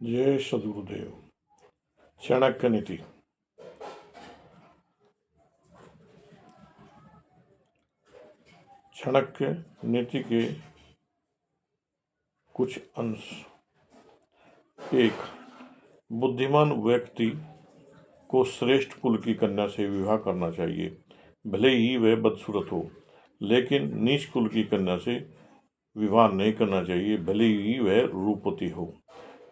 जय सदगुरुदेव। चाणक्य नीति। चाणक्य नीति के कुछ अंश। 1. बुद्धिमान व्यक्ति को श्रेष्ठ कुल की कन्या से विवाह करना चाहिए, भले ही वह बदसूरत हो, लेकिन नीच कुल की कन्या से विवाह नहीं करना चाहिए, भले ही वह रूपवती हो,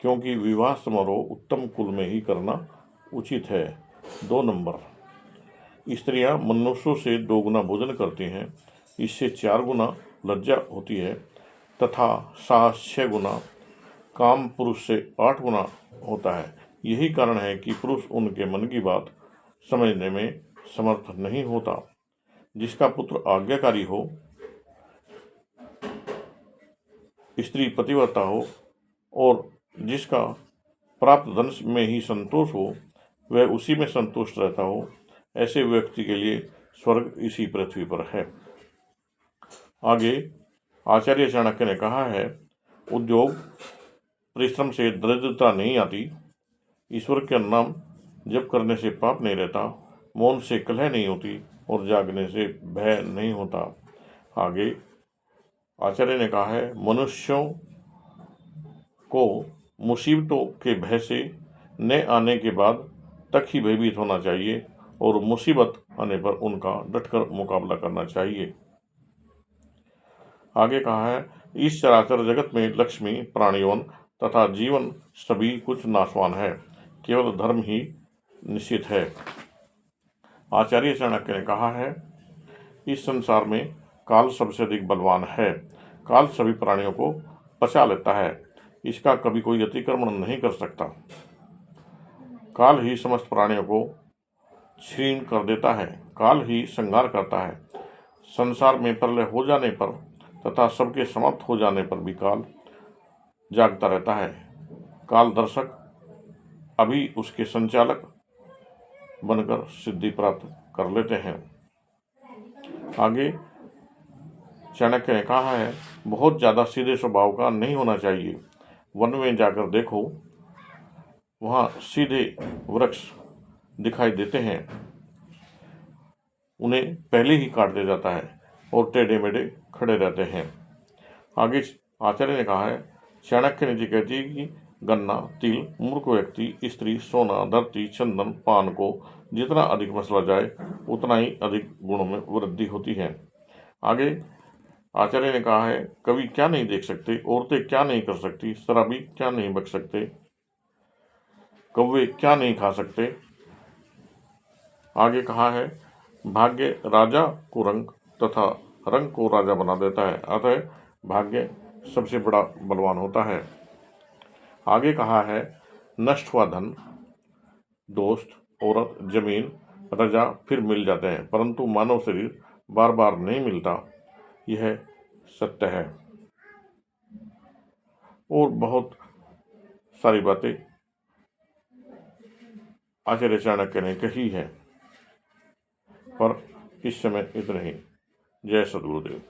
क्योंकि विवाह समारोह उत्तम कुल में ही करना उचित है। 2 नंबर, स्त्रियां मनुष्यों से 2 गुना भोजन करती हैं, इससे 4 गुना लज्जा होती है तथा साहस 6 गुना, काम पुरुष से 8 गुना होता है। यही कारण है कि पुरुष उनके मन की बात समझने में समर्थ नहीं होता। जिसका पुत्र आज्ञाकारी हो, स्त्री पतिव्रता हो और जिसका प्राप्त धन में ही संतोष हो, वह उसी में संतुष्ट रहता हो, ऐसे व्यक्ति के लिए स्वर्ग इसी पृथ्वी पर है। आगे आचार्य चाणक्य ने कहा है, उद्योग परिश्रम से दरिद्रता नहीं आती, ईश्वर के नाम जप करने से पाप नहीं रहता, मौन से कलह नहीं होती और जागने से भय नहीं होता। आगे आचार्य ने कहा है, मनुष्यों को मुसीबतों के भय से न आने के बाद तक ही भयभीत होना चाहिए और मुसीबत आने पर उनका डटकर मुकाबला करना चाहिए। आगे कहा है, इस चराचर जगत में लक्ष्मी, प्राणियों तथा जीवन सभी कुछ नाशवान है, केवल धर्म ही निश्चित है। आचार्य चाणक्य ने कहा है, इस संसार में काल सबसे अधिक बलवान है। काल सभी प्राणियों को पचा लेता है, इसका कभी कोई अतिक्रमण नहीं कर सकता। काल ही समस्त प्राणियों को छीन कर देता है, काल ही संहार करता है। संसार में प्रलय हो जाने पर तथा सबके समाप्त हो जाने पर भी काल जागता रहता है। काल दर्शक अभी उसके संचालक बनकर सिद्धि प्राप्त कर लेते हैं। आगे चाणक्य ने कहा है, बहुत ज़्यादा सीधे स्वभाव का नहीं होना चाहिए। वन में जाकर देखो, वहाँ सीधे वृक्ष दिखाई देते हैं, उन्हें पहले ही काट दिया जाता है और टेढ़े मेढ़े खड़े रहते हैं। आगे आचार्य ने कहा है, चाणक्य नीति कहती है कि गन्ना, तिल, मूर्ख व्यक्ति, स्त्री, सोना, धरती, चंदन, पान को जितना अधिक मसला जाए, उतना ही अधिक गुणों में वृद्धि होती है। आगे आचार्य ने कहा है, कवि क्या नहीं देख सकते, औरतें क्या नहीं कर सकती, शराबी क्या नहीं बच सकते, कौवे क्या नहीं खा सकते। आगे कहा है, भाग्य राजा को रंग तथा रंग को राजा बना देता है, अतः भाग्य सबसे बड़ा बलवान होता है। आगे कहा है, नष्ट हुआ धन, दोस्त, औरत, जमीन, प्रजा फिर मिल जाते हैं, परंतु मानव शरीर बार बार नहीं मिलता, यह सत्य है। और बहुत सारी बातें आचार्य चाणक्य ने कही है, पर इस समय इतना ही। जय सद्गुरुदेव।